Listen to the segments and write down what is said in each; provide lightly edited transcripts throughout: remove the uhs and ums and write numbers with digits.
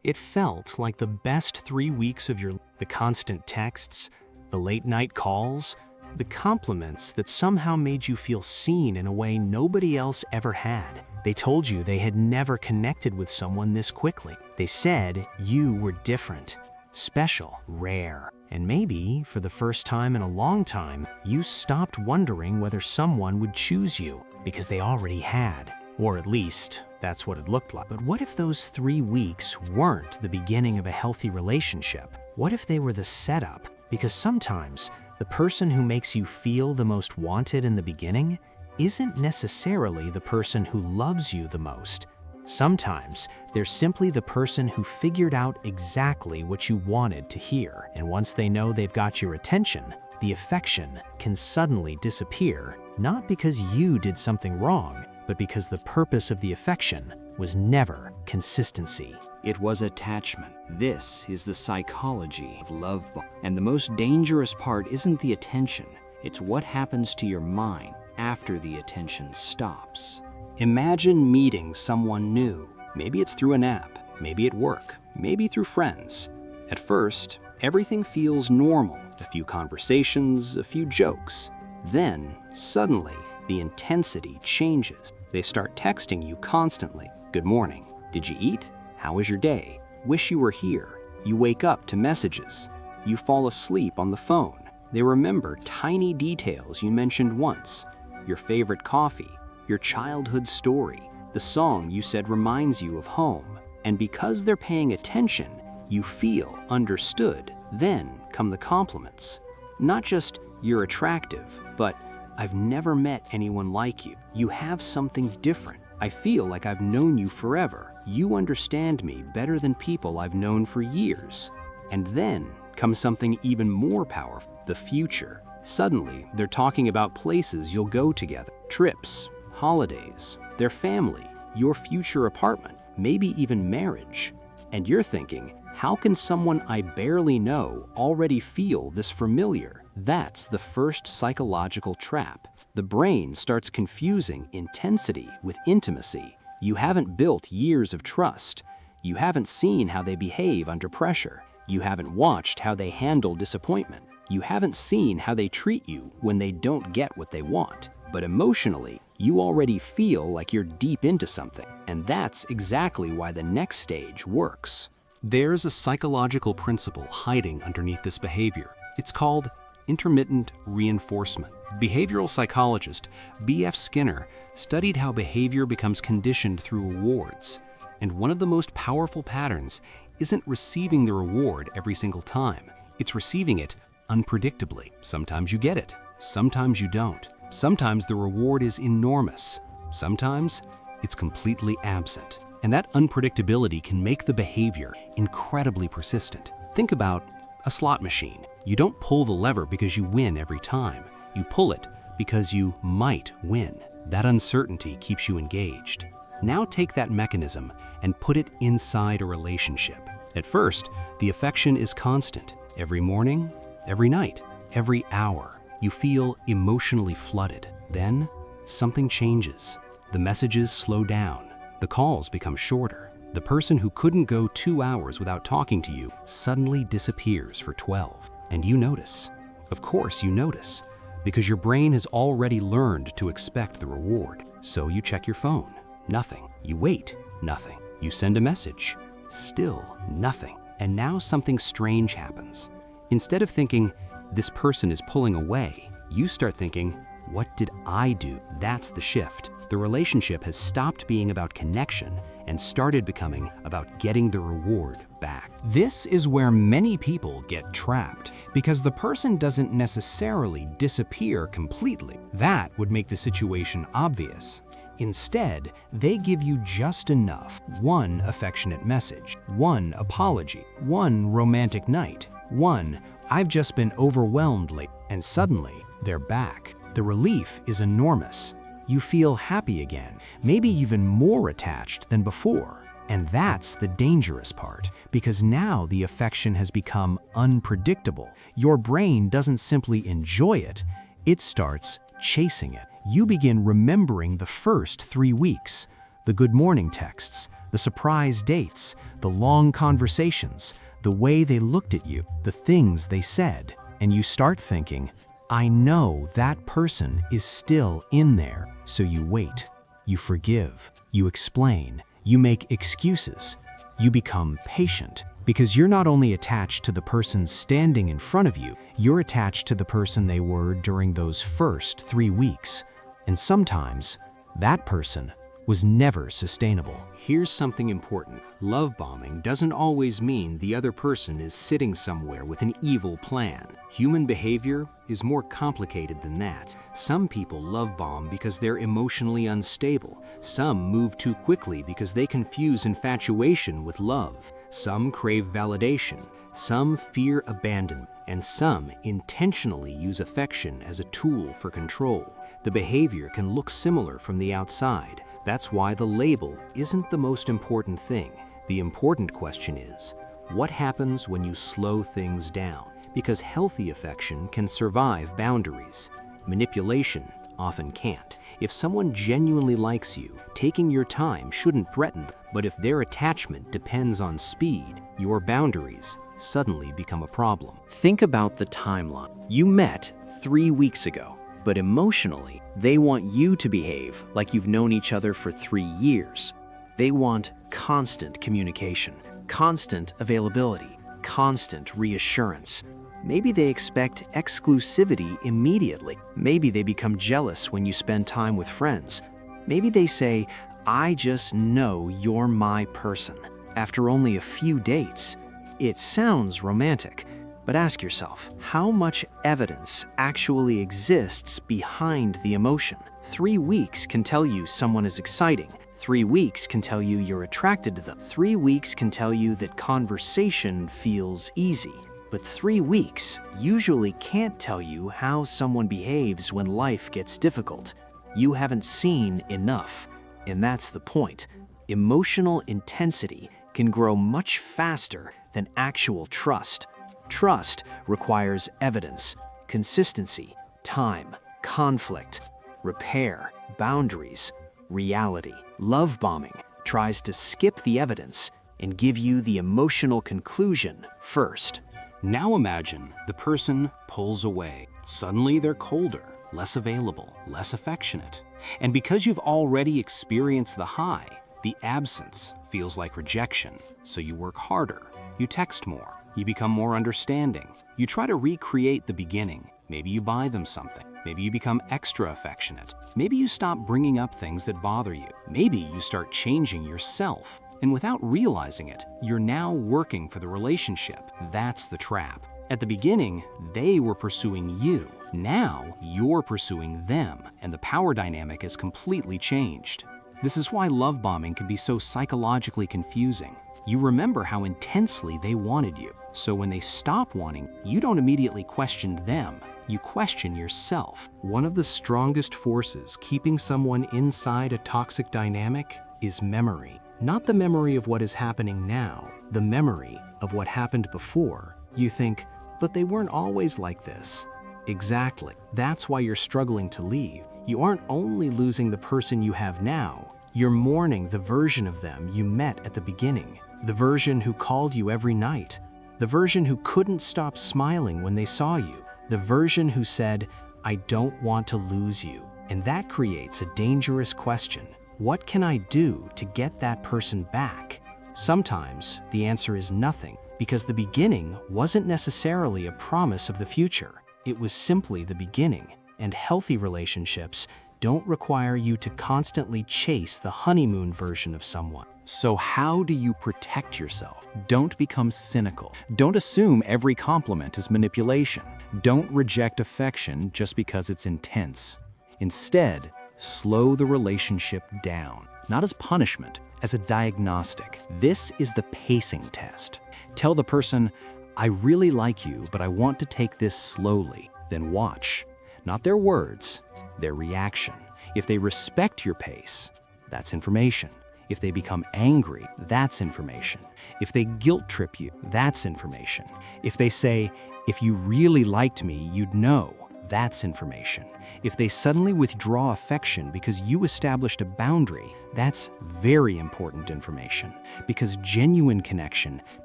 It felt like the best 3 weeks of your life. The constant texts, the late-night calls, the compliments that somehow made you feel seen in a way nobody else ever had. They told you they had never connected with someone this quickly. They said you were different, special, rare. And maybe, for the first time in a long time, you stopped wondering whether someone would choose you because they already had. Or at least, that's what it looked like. But what if those 3 weeks weren't the beginning of a healthy relationship? What if they were the setup? Because sometimes, the person who makes you feel the most wanted in the beginning isn't necessarily the person who loves you the most. Sometimes, they're simply the person who figured out exactly what you wanted to hear. And once they know they've got your attention, the affection can suddenly disappear, not because you did something wrong, but because the purpose of the affection was never consistency. It was attachment. This is the psychology of love bombing. And the most dangerous part isn't the attention, it's what happens to your mind after the attention stops. Imagine meeting someone new. Maybe it's through an app, maybe at work, maybe through friends. At first, everything feels normal. A few conversations, a few jokes. Then, suddenly, the intensity changes. They start texting you constantly. Good morning. Did you eat? How was your day? Wish you were here. You wake up to messages. You fall asleep on the phone. They remember tiny details you mentioned once. Your favorite coffee, your childhood story, the song you said reminds you of home. And because they're paying attention, you feel understood. Then come the compliments. Not just, you're attractive, but I've never met anyone like you. You have something different. I feel like I've known you forever. You understand me better than people I've known for years. And then comes something even more powerful, the future. Suddenly, they're talking about places you'll go together, trips, holidays, their family, your future apartment, maybe even marriage. And you're thinking, how can someone I barely know already feel this familiar? That's the first psychological trap. The brain starts confusing intensity with intimacy. You haven't built years of trust. You haven't seen how they behave under pressure. You haven't watched how they handle disappointment. You haven't seen how they treat you when they don't get what they want. But emotionally, you already feel like you're deep into something. And that's exactly why the next stage works. There's a psychological principle hiding underneath this behavior. It's called intermittent reinforcement. Behavioral psychologist B.F. Skinner studied how behavior becomes conditioned through rewards. And one of the most powerful patterns isn't receiving the reward every single time. It's receiving it unpredictably. Sometimes you get it, sometimes you don't. Sometimes the reward is enormous. Sometimes it's completely absent. And that unpredictability can make the behavior incredibly persistent. Think about a slot machine. You don't pull the lever because you win every time. You pull it because you might win. That uncertainty keeps you engaged. Now take that mechanism and put it inside a relationship. At first, the affection is constant. Every morning, every night, every hour, you feel emotionally flooded. Then, something changes. The messages slow down. The calls become shorter. The person who couldn't go 2 hours without talking to you suddenly disappears for 12. And you notice. Of course you notice, because your brain has already learned to expect the reward. So you check your phone. Nothing. You wait. Nothing. You send a message. Still nothing. And now something strange happens. Instead of thinking, this person is pulling away, you start thinking, what did I do? That's the shift. The relationship has stopped being about connection and started becoming about getting the reward back. This is where many people get trapped, because the person doesn't necessarily disappear completely. That would make the situation obvious. Instead, they give you just enough. One affectionate message, one apology, one romantic night, one, I've just been overwhelmed lately, and suddenly they're back. The relief is enormous. You feel happy again, maybe even more attached than before. And that's the dangerous part, because now the affection has become unpredictable. Your brain doesn't simply enjoy it, it starts chasing it. You begin remembering the first 3 weeks, the good morning texts, the the surprise dates, the long conversations, the way they looked at you, the things they said. And you start thinking, I know that person is still in there. So you wait, you forgive, you explain, you make excuses, you become patient. Because you're not only attached to the person standing in front of you, you're attached to the person they were during those first 3 weeks. And sometimes, that person was never sustainable. Here's something important. Love bombing doesn't always mean the other person is sitting somewhere with an evil plan. Human behavior is more complicated than that. Some people love bomb because they're emotionally unstable. Some move too quickly because they confuse infatuation with love. Some crave validation. Some fear abandonment. And some intentionally use affection as a tool for control. The behavior can look similar from the outside. That's why the label isn't the most important thing. The important question is, what happens when you slow things down? Because healthy affection can survive boundaries. Manipulation often can't. If someone genuinely likes you, taking your time shouldn't threaten them. But if their attachment depends on speed, your boundaries suddenly become a problem. Think about the timeline. You met 3 weeks ago. But emotionally, they want you to behave like you've known each other for 3 years. They want constant communication, constant availability, constant reassurance. Maybe they expect exclusivity immediately. Maybe they become jealous when you spend time with friends. Maybe they say, I just know you're my person. After only a few dates, it sounds romantic. But ask yourself, how much evidence actually exists behind the emotion? 3 weeks can tell you someone is exciting. 3 weeks can tell you you're attracted to them. 3 weeks can tell you that conversation feels easy. But 3 weeks usually can't tell you how someone behaves when life gets difficult. You haven't seen enough. And that's the point. Emotional intensity can grow much faster than actual trust. Trust requires evidence, consistency, time, conflict, repair, boundaries, reality. Love bombing tries to skip the evidence and give you the emotional conclusion first. Now imagine the person pulls away. Suddenly they're colder, less available, less affectionate. And because you've already experienced the high, the absence feels like rejection. So you work harder, you text more. You become more understanding. You try to recreate the beginning. Maybe you buy them something. Maybe you become extra affectionate. Maybe you stop bringing up things that bother you. Maybe you start changing yourself. And without realizing it, you're now working for the relationship. That's the trap. At the beginning, they were pursuing you. Now, you're pursuing them, and the power dynamic has completely changed. This is why love bombing can be so psychologically confusing. You remember how intensely they wanted you. So when they stop wanting, you don't immediately question them. You question yourself. One of the strongest forces keeping someone inside a toxic dynamic is memory. Not the memory of what is happening now, the memory of what happened before. You think, but they weren't always like this. Exactly. That's why you're struggling to leave. You aren't only losing the person you have now, you're mourning the version of them you met at the beginning. The version who called you every night. The version who couldn't stop smiling when they saw you. The version who said, I don't want to lose you. And that creates a dangerous question. What can I do to get that person back? Sometimes the answer is nothing, because the beginning wasn't necessarily a promise of the future. It was simply the beginning, and healthy relationships don't require you to constantly chase the honeymoon version of someone. So how do you protect yourself? Don't become cynical. Don't assume every compliment is manipulation. Don't reject affection just because it's intense. Instead, slow the relationship down, not as punishment, as a diagnostic. This is the pacing test. Tell the person, I really like you, but I want to take this slowly. Then watch. Not their words, their reaction. If they respect your pace, that's information. If they become angry, that's information. If they guilt trip you, that's information. If they say, if you really liked me, you'd know, that's information. If they suddenly withdraw affection because you established a boundary, that's very important information, because genuine connection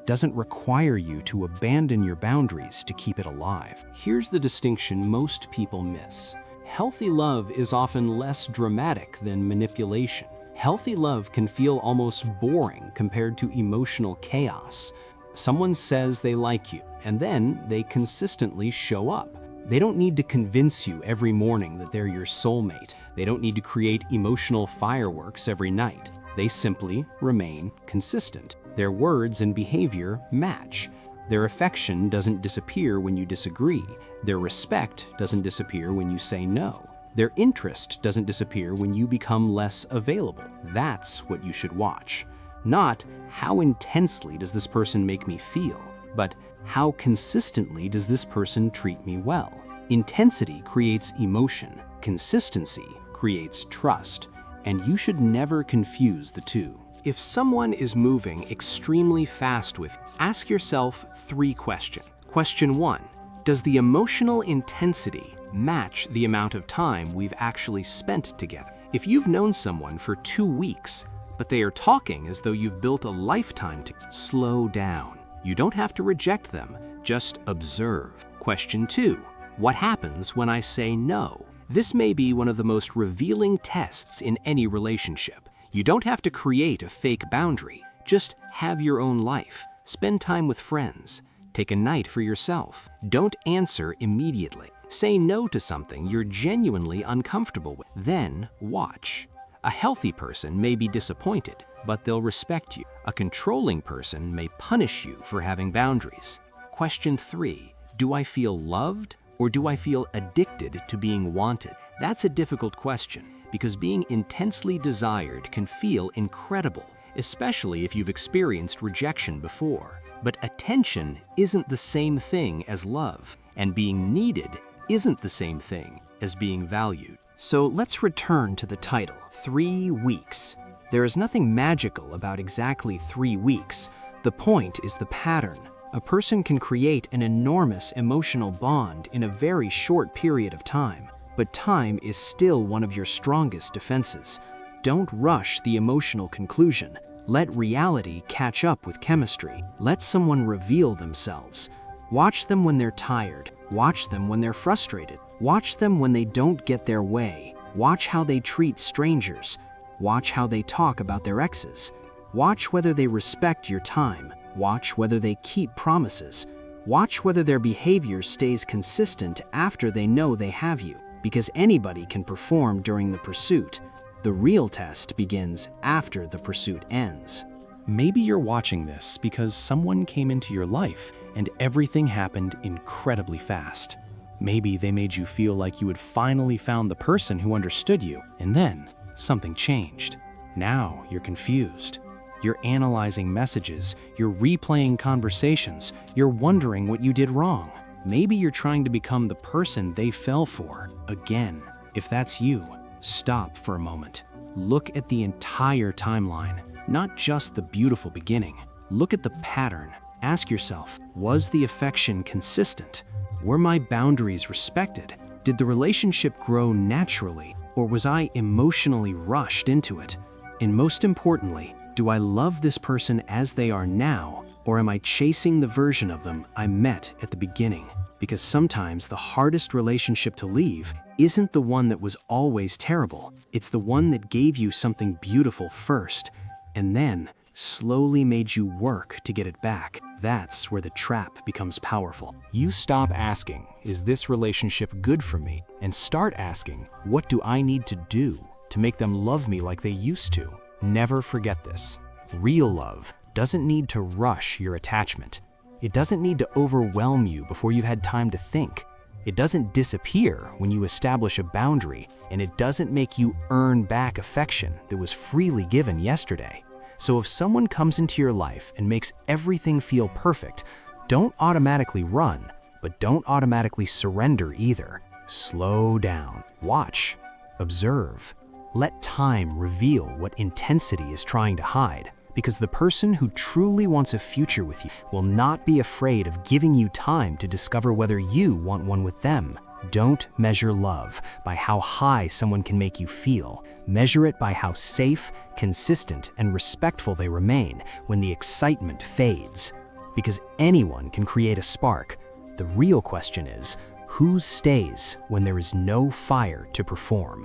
doesn't require you to abandon your boundaries to keep it alive. Here's the distinction most people miss. Healthy love is often less dramatic than manipulation. Healthy love can feel almost boring compared to emotional chaos. Someone says they like you, and then they consistently show up. They don't need to convince you every morning that they're your soulmate. They don't need to create emotional fireworks every night. They simply remain consistent. Their words and behavior match. Their affection doesn't disappear when you disagree. Their respect doesn't disappear when you say no. Their interest doesn't disappear when you become less available. That's what you should watch. Not how intensely does this person make me feel, but how consistently does this person treat me well? Intensity creates emotion. Consistency creates trust, and you should never confuse the two. If someone is moving extremely fast with you, ask yourself 3 questions. Question 1, does the emotional intensity match the amount of time we've actually spent together? If you've known someone for 2 weeks, but they are talking as though you've built a lifetime together, slow down. You don't have to reject them, just observe. Question 2, what happens when I say no? This may be one of the most revealing tests in any relationship. You don't have to create a fake boundary. Just have your own life. Spend time with friends. Take a night for yourself. Don't answer immediately. Say no to something you're genuinely uncomfortable with. Then watch. A healthy person may be disappointed, but they'll respect you. A controlling person may punish you for having boundaries. Question 3, do I feel loved or do I feel addicted to being wanted? That's a difficult question, because being intensely desired can feel incredible, especially if you've experienced rejection before. But attention isn't the same thing as love, and being needed isn't the same thing as being valued. So let's return to the title, 3 weeks. There is nothing magical about exactly 3 weeks. The point is the pattern. A person can create an enormous emotional bond in a very short period of time, but time is still one of your strongest defenses. Don't rush the emotional conclusion. Let reality catch up with chemistry. Let someone reveal themselves. Watch them when they're tired. Watch them when they're frustrated. Watch them when they don't get their way. Watch how they treat strangers. Watch how they talk about their exes. Watch whether they respect your time. Watch whether they keep promises. Watch whether their behavior stays consistent after they know they have you, because anybody can perform during the pursuit. The real test begins after the pursuit ends. Maybe you're watching this because someone came into your life and everything happened incredibly fast. Maybe they made you feel like you had finally found the person who understood you, and then something changed. Now you're confused. You're analyzing messages, you're replaying conversations, you're wondering what you did wrong. Maybe you're trying to become the person they fell for again. If that's you, stop for a moment. Look at the entire timeline, not just the beautiful beginning. Look at the pattern. Ask yourself, was the affection consistent? Were my boundaries respected? Did the relationship grow naturally, or was I emotionally rushed into it? And most importantly, do I love this person as they are now, or am I chasing the version of them I met at the beginning? Because sometimes the hardest relationship to leave isn't the one that was always terrible. It's the one that gave you something beautiful first, and then slowly made you work to get it back. That's where the trap becomes powerful. You stop asking, is this relationship good for me? And start asking, what do I need to do to make them love me like they used to? Never forget this. Real love doesn't need to rush your attachment. It doesn't need to overwhelm you before you've had time to think. It doesn't disappear when you establish a boundary, and it doesn't make you earn back affection that was freely given yesterday. So if someone comes into your life and makes everything feel perfect, don't automatically run, but don't automatically surrender either. Slow down. Watch. Observe. Let time reveal what intensity is trying to hide, because the person who truly wants a future with you will not be afraid of giving you time to discover whether you want one with them. Don't measure love by how high someone can make you feel. Measure it by how safe, consistent, and respectful they remain when the excitement fades. Because anyone can create a spark. The real question is, who stays when there is no fire to perform?